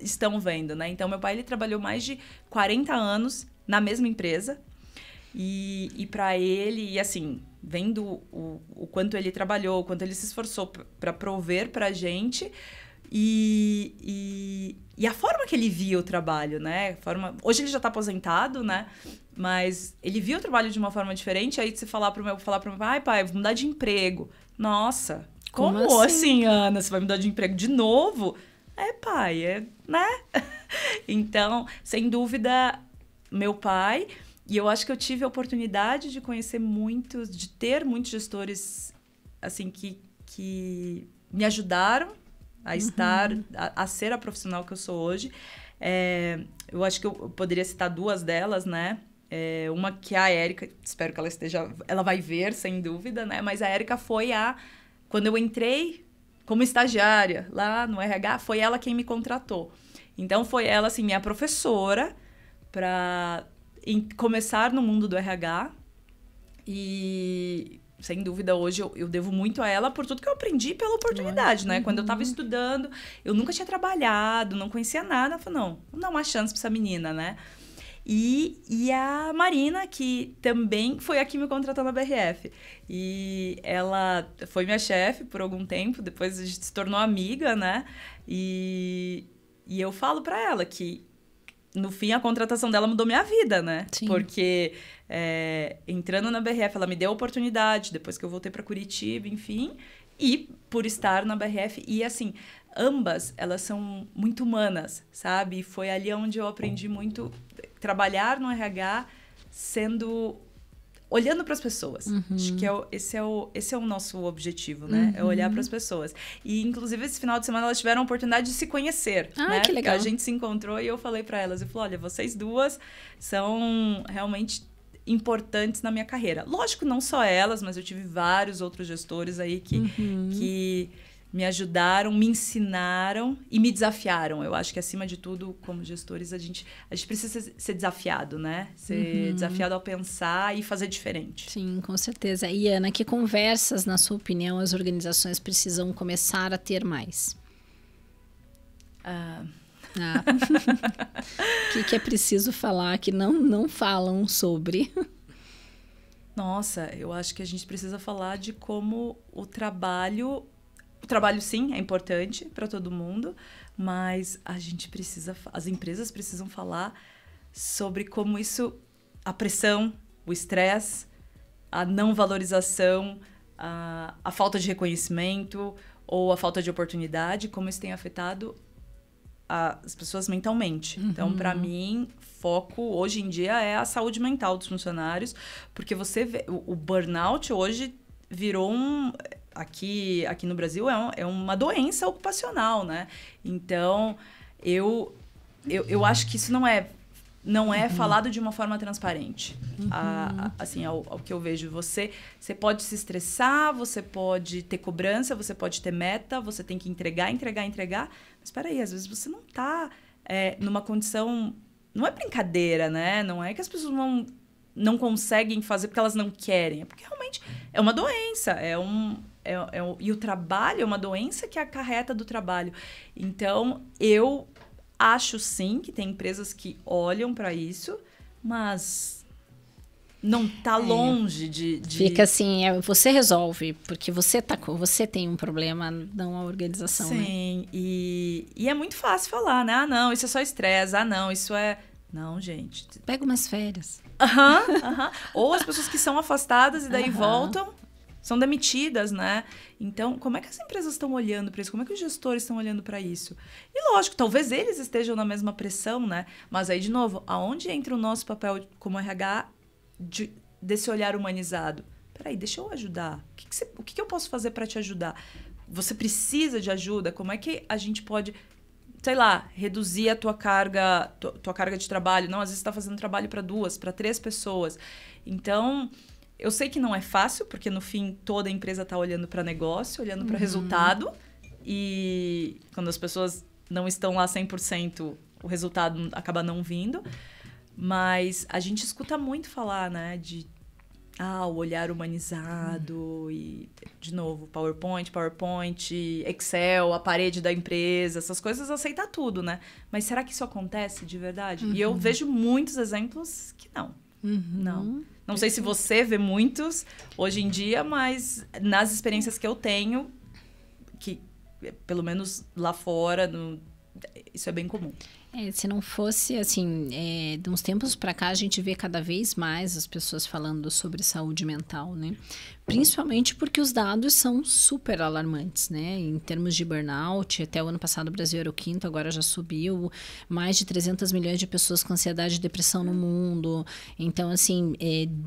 estão vendo, né? Então, meu pai, ele trabalhou mais de 40 anos na mesma empresa. E para ele, e assim, vendo o quanto ele trabalhou, o quanto ele se esforçou para prover pra gente... E a forma que ele via o trabalho, né? Hoje ele já está aposentado, né? Mas ele via o trabalho de uma forma diferente. Aí você falar pro meu pai, vou mudar de emprego. Nossa, como assim, Ana? Você vai mudar de emprego de novo? Pai, né? Então, sem dúvida, meu pai. E eu acho que eu tive a oportunidade de conhecer de ter muitos gestores, assim, que me ajudaram a estar, a ser a profissional que eu sou hoje. Eu acho que eu poderia citar duas delas, né? Uma que é a Érica, espero que ela vai ver, sem dúvida, né? Mas a Érica foi quando eu entrei como estagiária lá no RH, foi ela quem me contratou. Então, foi ela, assim, minha professora para começar no mundo do RH. E... sem dúvida, hoje eu devo muito a ela por tudo que eu aprendi pela oportunidade, né? Quando eu estava estudando, eu nunca tinha trabalhado, não conhecia nada. Eu falei, não, vamos dar uma chance para essa menina, né? E a Marina, que também foi a que me contratou na BRF. E ela foi minha chefe por algum tempo, depois a gente se tornou amiga, né? E eu falo para ela que, no fim, a contratação dela mudou minha vida, né? Sim. Porque entrando na BRF, ela me deu a oportunidade, depois que eu voltei para Curitiba, enfim, e por estar na BRF. E, assim, ambas, elas são muito humanas, sabe? E foi ali onde eu aprendi muito trabalhar no RH olhando para as pessoas. Acho que esse é o nosso objetivo, né? É olhar para as pessoas. E, inclusive, esse final de semana elas tiveram a oportunidade de se conhecer, né? Que legal. Porque a gente se encontrou e eu falei para elas, eu falei, olha, vocês duas são realmente importantes na minha carreira. Lógico, não só elas, mas eu tive vários outros gestores aí que me ajudaram, me ensinaram e me desafiaram. Eu acho que, acima de tudo, como gestores, a gente precisa ser desafiado, né? Ser desafiado ao pensar e fazer diferente. Sim, com certeza. E, Ana, que conversas, na sua opinião, as organizações precisam começar a ter mais? O que é preciso falar que não falam sobre? Nossa, eu acho que a gente precisa falar de como o trabalho... O trabalho, sim, é importante para todo mundo, mas as empresas precisam falar sobre como isso, a pressão, o estresse, a não valorização, a falta de reconhecimento ou a falta de oportunidade, como isso tem afetado as pessoas mentalmente. Então, para mim, foco hoje em dia é a saúde mental dos funcionários, porque você vê, o burnout hoje virou aqui no Brasil é uma doença ocupacional, né? Então, eu acho que isso não é falado de uma forma transparente. Assim, ao que eu vejo. Você pode se estressar, você pode ter cobrança, você pode ter meta, você tem que entregar. Mas espera aí, às vezes você não está numa condição... Não é brincadeira, né? Não é que as pessoas não conseguem fazer porque elas não querem. É porque realmente é uma doença. E o trabalho é uma doença que acarreta do trabalho. Então, eu acho sim que tem empresas que olham para isso, mas não está longe de... Fica assim, você resolve, porque você tem um problema, não a organização, sim, né? E é muito fácil falar, né? Ah, não, isso é só estresse. Ah, não, isso é... Não, gente. Pega umas férias. Ou as pessoas que são afastadas e daí voltam, são demitidas, né? Então, como é que as empresas estão olhando para isso? Como é que os gestores estão olhando para isso? E lógico, talvez eles estejam na mesma pressão, né? Mas aí, de novo, aonde entra o nosso papel como RH desse olhar humanizado? Peraí, deixa eu ajudar. O que eu posso fazer para te ajudar? Você precisa de ajuda? Como é que a gente pode, sei lá, reduzir a tua carga de trabalho? Não, às vezes você está fazendo trabalho para 2, para 3 pessoas. Então... Eu sei que não é fácil, porque no fim toda a empresa está olhando para negócio, olhando para resultado. E quando as pessoas não estão lá 100%, o resultado acaba não vindo. Mas a gente escuta muito falar, né, de o olhar humanizado e, de novo, PowerPoint, Excel, a parede da empresa, essas coisas, aceitar tudo, né? Mas será que isso acontece de verdade? E eu vejo muitos exemplos que não. Não sei se você vê muitos hoje em dia, mas nas experiências que eu tenho, que pelo menos lá fora, isso é bem comum. Se não fosse, assim, de uns tempos para cá, a gente vê cada vez mais as pessoas falando sobre saúde mental, né? Principalmente porque os dados são super alarmantes, né? Em termos de burnout, até o ano passado o Brasil era o 5º, agora já subiu. Mais de 300 milhões de pessoas com ansiedade e depressão no mundo. Então, assim,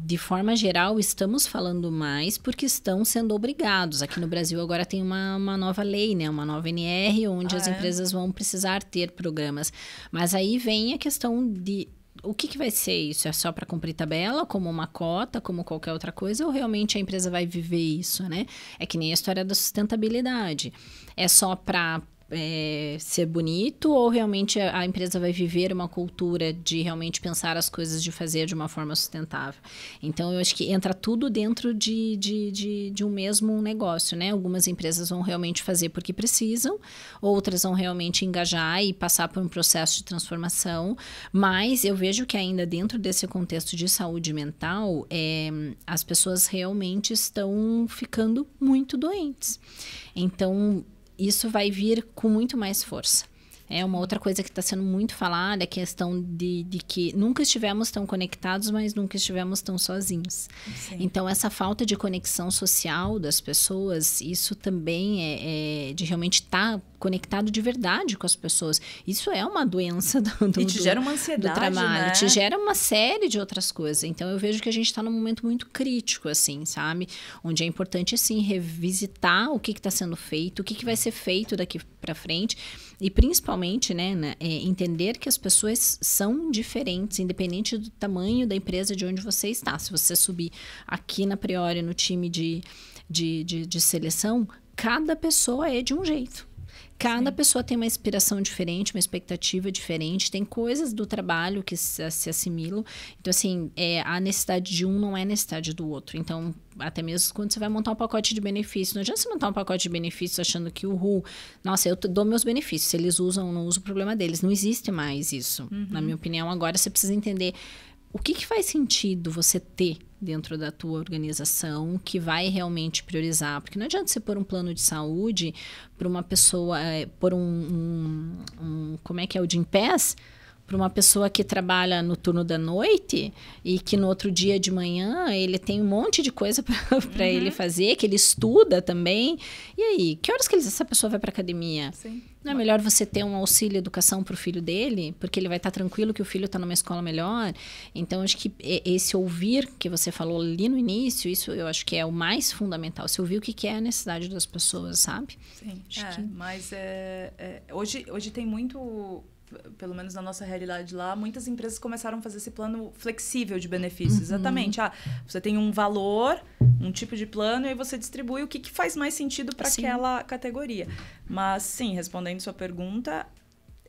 de forma geral, estamos falando mais porque estão sendo obrigados. Aqui no Brasil agora tem uma nova lei, né? Uma nova NR, onde as empresas vão precisar ter programas. Mas aí vem a questão de o que vai ser isso? É só para cumprir tabela, como uma cota, como qualquer outra coisa, ou realmente a empresa vai viver isso, né? É que nem a história da sustentabilidade. É só para ser bonito, ou realmente a empresa vai viver uma cultura de realmente pensar as coisas, de fazer de uma forma sustentável? Então, eu acho que entra tudo dentro de um mesmo negócio, né? Algumas empresas vão realmente fazer porque precisam, outras vão realmente engajar e passar por um processo de transformação, mas eu vejo que ainda dentro desse contexto de saúde mental, as pessoas realmente estão ficando muito doentes. Então, isso vai vir com muito mais força. Uma outra coisa que está sendo muito falada é a questão de que nunca estivemos tão conectados, mas nunca estivemos tão sozinhos. Sim. Então, essa falta de conexão social das pessoas, isso também é de realmente estar conectado de verdade com as pessoas. Isso é uma doença e te gera uma ansiedade, do trabalho, né? Te gera uma série de outras coisas. Então, eu vejo que a gente está num momento muito crítico, assim, sabe? Onde é importante, assim, revisitar o que está sendo feito, o que vai ser feito daqui para frente e, principalmente, né, entender que as pessoas são diferentes, independente do tamanho da empresa de onde você está. Se você subir aqui na Priori, no time de seleção, cada pessoa é de um jeito. Cada pessoa tem uma inspiração diferente, uma expectativa diferente, tem coisas do trabalho que se assimilam. Então, assim, a necessidade de um não é a necessidade do outro. Então, até mesmo quando você vai montar um pacote de benefícios, não adianta você montar um pacote de benefícios achando que nossa, eu dou meus benefícios, se eles usam ou não usam, o problema deles. Não existe mais isso, na minha opinião. Agora, você precisa entender o que faz sentido você ter dentro da tua organização que vai realmente priorizar. Porque não adianta você pôr um plano de saúde para uma pessoa, pôr como é que é o Gympass, para uma pessoa que trabalha no turno da noite e que no outro dia de manhã ele tem um monte de coisa para ele fazer, que ele estuda também. E aí, que horas que essa pessoa vai para academia? Sim. Não é melhor você ter um auxílio educação para o filho dele? Porque ele vai estar tranquilo que o filho está numa escola melhor. Então, acho que esse ouvir que você falou ali no início, isso eu acho que é o mais fundamental. Você ouvir o que é a necessidade das pessoas, sabe? Sim, mas hoje tem muito... Pelo menos na nossa realidade lá, muitas empresas começaram a fazer esse plano flexível de benefícios. Exatamente. Você tem um valor, um tipo de plano, e aí você distribui o que faz mais sentido para aquela categoria. Mas, sim, respondendo sua pergunta,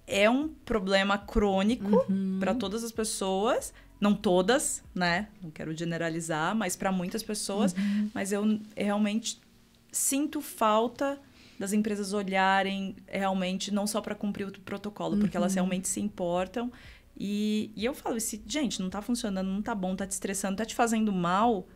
é um problema crônico para todas as pessoas. Não todas, né? Não quero generalizar, mas para muitas pessoas. Mas eu realmente sinto falta das empresas olharem realmente, não só para cumprir o protocolo, porque elas realmente se importam. E eu falo, gente, não tá funcionando, não tá bom, tá te estressando, tá te fazendo mal.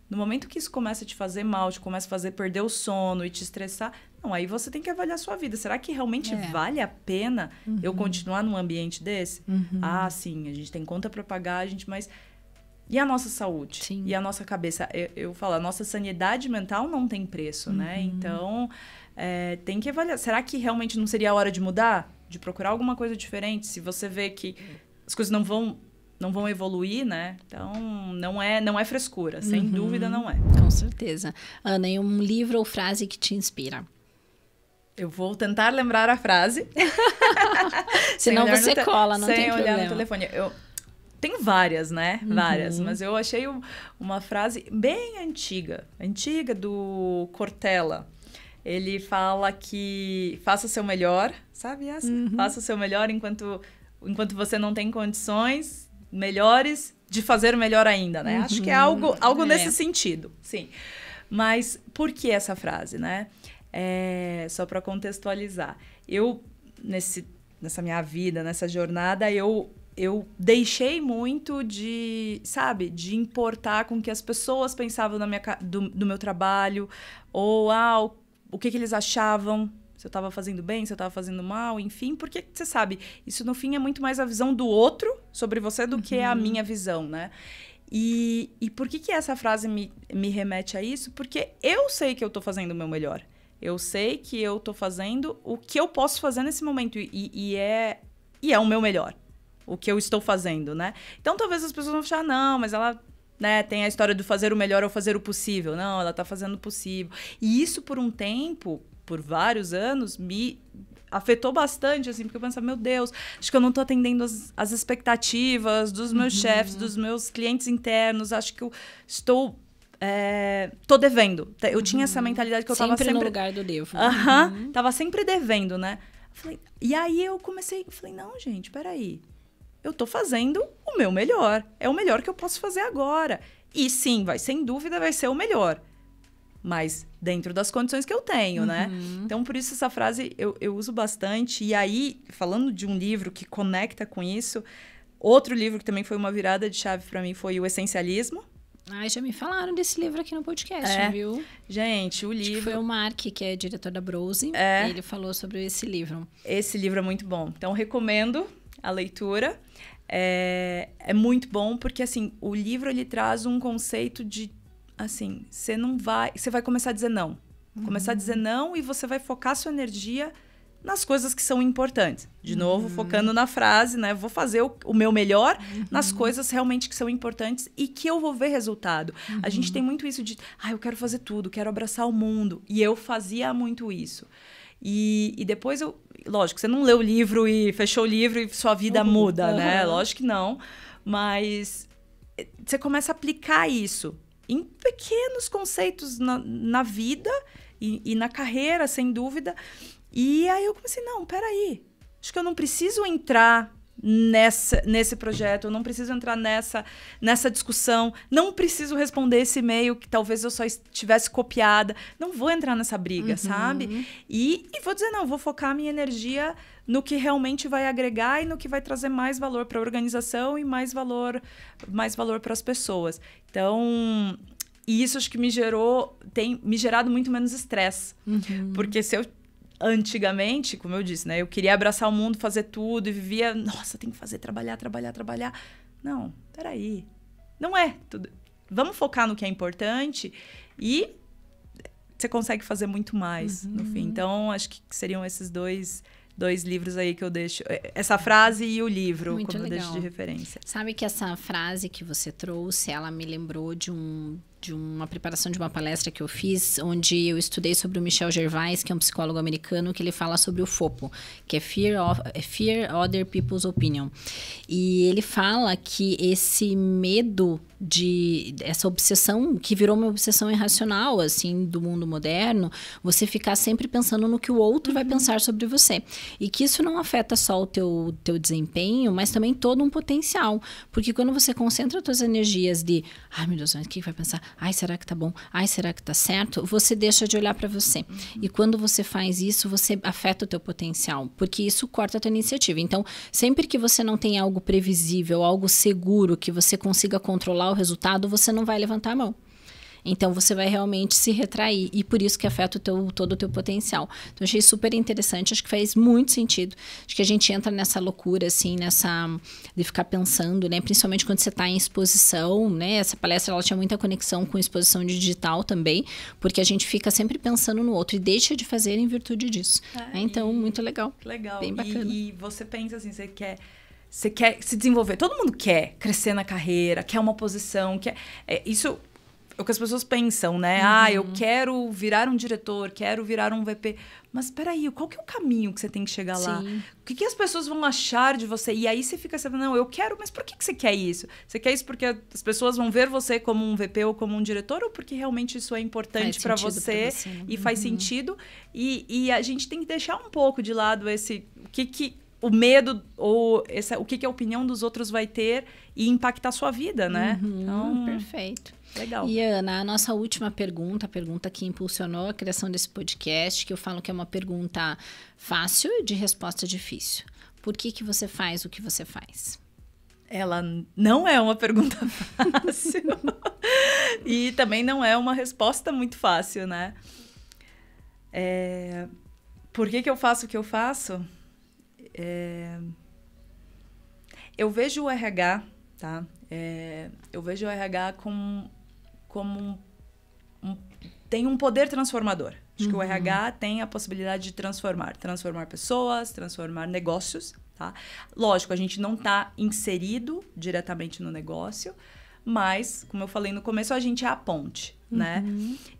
No momento que isso começa a te fazer mal, te começa a fazer perder o sono e te estressar, não, aí você tem que avaliar a sua vida. Será que realmente vale a pena eu continuar num ambiente desse? Ah, sim, a gente tem conta para pagar, mas... E a nossa saúde? Sim. E a nossa cabeça? Eu falo, a nossa sanidade mental não tem preço, né? Então, tem que avaliar. Será que realmente não seria a hora de mudar? De procurar alguma coisa diferente? Se você vê que as coisas não vão evoluir, né? Então, não é frescura. Sem dúvida, não é. Com certeza. Ana, e um livro ou frase que te inspira? Eu vou tentar lembrar a frase. Senão você cola, não tem problema. Sem olhar no telefone. Tem várias, né? Várias. Mas eu achei uma frase bem antiga do Cortella. Ele fala que faça o seu melhor, sabe essa? Faça o seu melhor enquanto você não tem condições melhores de fazer melhor ainda, né? Acho que é algo nesse sentido, sim. Mas por que essa frase, né? Só para contextualizar. Eu, nessa minha vida, nessa jornada, eu deixei muito de importar com o que as pessoas pensavam do meu trabalho, ou o que eles achavam, se eu estava fazendo bem, se eu estava fazendo mal, enfim, porque você sabe, isso no fim é muito mais a visão do outro sobre você do que a minha visão, né? E por que essa frase me remete a isso? Porque eu sei que eu estou fazendo o meu melhor. Eu sei que eu estou fazendo o que eu posso fazer nesse momento e é o meu melhor. O que eu estou fazendo, né? Então, talvez as pessoas vão achar, não, mas ela, né, tem a história do fazer o melhor ou fazer o possível. Não, ela está fazendo o possível. E isso, por um tempo, por vários anos, me afetou bastante, assim, porque eu pensava, meu Deus, acho que eu não estou atendendo as expectativas dos meus chefes, dos meus clientes internos, acho que eu estou... tô devendo. Eu tinha essa mentalidade que eu estava sempre... no lugar do devo. Tava sempre devendo, né? E aí eu falei, não, gente, peraí. Eu tô fazendo o meu melhor. É o melhor que eu posso fazer agora. E sim, sem dúvida, vai ser o melhor. Mas dentro das condições que eu tenho, né? Então, por isso, essa frase eu uso bastante. E aí, falando de um livro que conecta com isso, outro livro que também foi uma virada de chave para mim foi O Essencialismo. Já me falaram desse livro aqui no podcast, viu? Gente, o livro... Acho que foi o Mark, que é diretor da Brose. Ele falou sobre esse livro. Esse livro é muito bom. Então, recomendo a leitura. É muito bom, porque, assim, o livro, ele traz um conceito de, assim, você vai começar a dizer não. Começar a dizer não e você vai focar sua energia nas coisas que são importantes. De novo, focando na frase, né? Vou fazer o meu melhor nas coisas realmente que são importantes e que eu vou ver resultado. A gente tem muito isso de, eu quero fazer tudo, quero abraçar o mundo. E eu fazia muito isso. E depois lógico, você não lê o livro e fechou o livro e sua vida muda, né? Lógico que não. Mas você começa a aplicar isso em pequenos conceitos na vida e na carreira, sem dúvida. E aí eu comecei, não, peraí, acho que eu não preciso entrar nesse projeto, eu não preciso entrar nessa discussão, não preciso responder esse e-mail que talvez eu só estivesse copiada, não vou entrar nessa briga, sabe? E vou dizer, não, vou focar a minha energia no que realmente vai agregar e no que vai trazer mais valor para a organização e mais valor para as pessoas. Então... E isso acho que tem me gerado muito menos estresse. Porque se eu antigamente, como eu disse, né? Eu queria abraçar o mundo, fazer tudo e vivia... Nossa, tem que fazer, trabalhar. Não, peraí. Não é tudo. Vamos focar no que é importante e você consegue fazer muito mais no fim. Então, acho que seriam esses dois livros aí que eu deixo. Essa frase e o livro, muito como legal. eu deixo de referência. Sabe que essa frase que você trouxe, ela me lembrou de uma preparação de uma palestra que eu fiz, onde eu estudei sobre o Michel Gervais, que é um psicólogo americano, que ele fala sobre o FOPO, que é Fear Other People's Opinion. E ele fala que esse medo essa obsessão, que virou uma obsessão irracional, assim, do mundo moderno, você ficar sempre pensando no que o outro vai pensar sobre você. E que isso não afeta só o teu desempenho, mas também todo um potencial. Porque quando você concentra as suas energias de, ai meu Deus, mas o que vai pensar? Ai, será que tá bom? Ai, será que tá certo? Você deixa de olhar para você. E quando você faz isso, você afeta o teu potencial, porque isso corta a tua iniciativa. Então, sempre que você não tem algo previsível, algo seguro, que você consiga controlar o resultado, você não vai levantar a mão. Então, você vai realmente se retrair. E por isso que afeta todo o teu potencial. Então, achei super interessante. Acho que faz muito sentido. Acho que a gente entra nessa loucura, assim, de ficar pensando, né? Principalmente quando você está em exposição, né? Essa palestra, ela tinha muita conexão com exposição digital também, porque a gente fica sempre pensando no outro e deixa de fazer em virtude disso. Então, muito legal. Legal. Bem bacana. E você pensa assim, você quer se desenvolver. Todo mundo quer crescer na carreira, quer uma posição, isso... É o que as pessoas pensam, né? Eu quero virar um diretor, quero virar um VP. Mas peraí, qual que é o caminho que você tem que chegar lá? O que as pessoas vão achar de você? E aí você fica sabendo, não, eu quero, mas por que você quer isso? Você quer isso porque as pessoas vão ver você como um VP ou como um diretor? Ou porque realmente isso é importante para você e faz sentido? E a gente tem que deixar um pouco de lado o medo ou o que a opinião dos outros vai ter e impactar a sua vida, né? Então, perfeito. Legal. E, Ana, a nossa última pergunta, a pergunta que impulsionou a criação desse podcast, que eu falo que é uma pergunta fácil de resposta difícil. Por que você faz o que você faz? Ela não é uma pergunta fácil. E também não é uma resposta muito fácil, né? Por que eu faço o que eu faço? Eu vejo o RH, tá? Eu vejo o RH como tem um poder transformador. Acho que o RH tem a possibilidade de transformar pessoas, transformar negócios, tá? Lógico, a gente não está inserido diretamente no negócio, mas, como eu falei no começo, a gente é a ponte, né?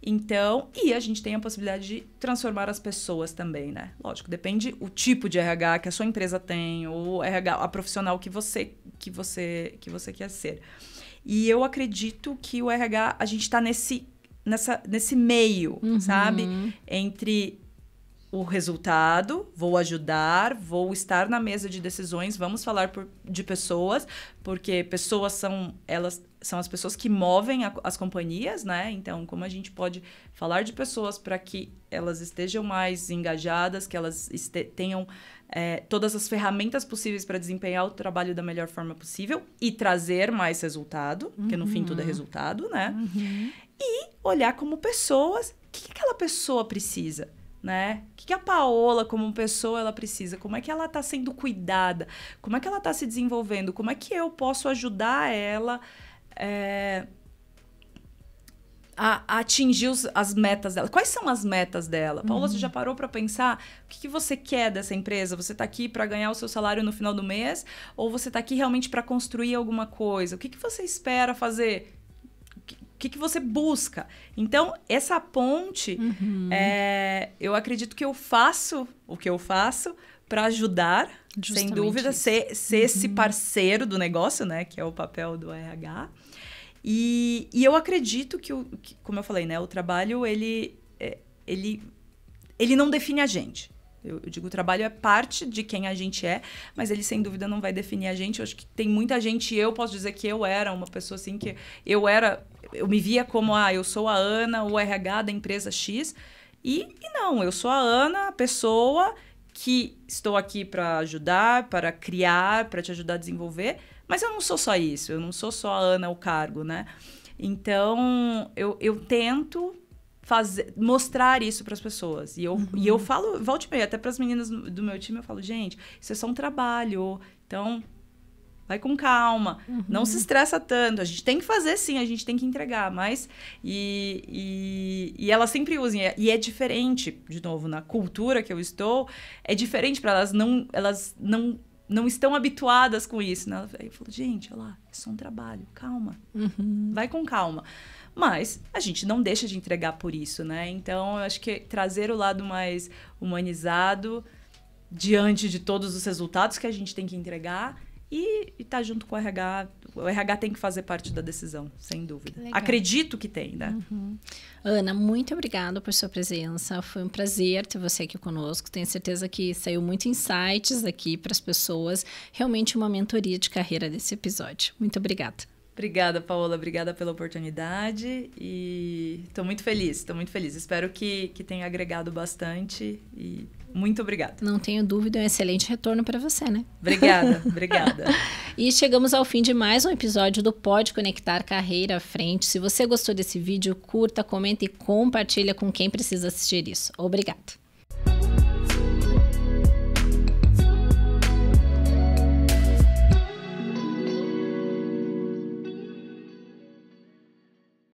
Então, e a gente tem a possibilidade de transformar as pessoas também, né? Lógico, depende o tipo de RH que a sua empresa tem, ou RH, a profissional que você quer ser. E eu acredito que o RH, a gente está nesse meio, sabe? Entre o resultado, vou ajudar, vou estar na mesa de decisões, vamos falar de pessoas, porque pessoas são as pessoas que movem as companhias, né? Então, como a gente pode falar de pessoas para que elas estejam mais engajadas, que elas tenham todas as ferramentas possíveis para desempenhar o trabalho da melhor forma possível e trazer mais resultado, porque no fim tudo é resultado, né? E olhar como pessoas, o que aquela pessoa precisa, né? O que a Paola, como pessoa, ela precisa? Como é que ela está sendo cuidada? Como é que ela está se desenvolvendo? Como é que eu posso ajudar ela a atingir as metas dela? Quais são as metas dela? Paola, você já parou para pensar o que você quer dessa empresa? Você está aqui para ganhar o seu salário no final do mês? Ou você está aqui realmente para construir alguma coisa? O que você espera fazer? O que você busca? Então, essa ponte, eu acredito que eu faço o que eu faço para ajudar, justamente, sem dúvida, ser esse parceiro do negócio, né? Que é o papel do RH. E eu acredito que, como eu falei, né? O trabalho, ele não define a gente. Eu digo, o trabalho é parte de quem a gente é, mas ele, sem dúvida, não vai definir a gente. Eu acho que tem muita gente, eu posso dizer que eu era uma pessoa assim, que eu me via como, eu sou a Ana, o RH da empresa X, e não, eu sou a Ana, a pessoa que estou aqui para ajudar, para criar, para te ajudar a desenvolver, mas eu não sou só isso, eu não sou só a Ana, o cargo, né? Então, eu tento mostrar isso para as pessoas. E eu falo, volta e meia, até para as meninas do meu time, eu falo, gente, isso é só um trabalho, então vai com calma, não se estressa tanto, a gente tem que fazer sim, a gente tem que entregar, mas... E elas sempre usam, e é diferente, de novo, na cultura que eu estou, é diferente para elas não estão habituadas com isso, né? Aí eu falo, gente, olha lá, é só um trabalho, calma, vai com calma. Mas a gente não deixa de entregar por isso, né? Então, eu acho que trazer o lado mais humanizado diante de todos os resultados que a gente tem que entregar e estar junto com o RH. O RH tem que fazer parte da decisão, sem dúvida. Acredito que tem, né? Ana, muito obrigada por sua presença. Foi um prazer ter você aqui conosco. Tenho certeza que saiu muito insights aqui para as pessoas. Realmente uma mentoria de carreira desse episódio. Muito obrigada. Obrigada, Paola. Obrigada pela oportunidade e estou muito feliz, Espero que tenha agregado bastante e muito obrigada. Não tenho dúvida, é um excelente retorno para você, né? Obrigada. E chegamos ao fim de mais um episódio do Pode Conectar Carreira à Frente. Se você gostou desse vídeo, curta, comenta e compartilha com quem precisa assistir isso. Obrigada.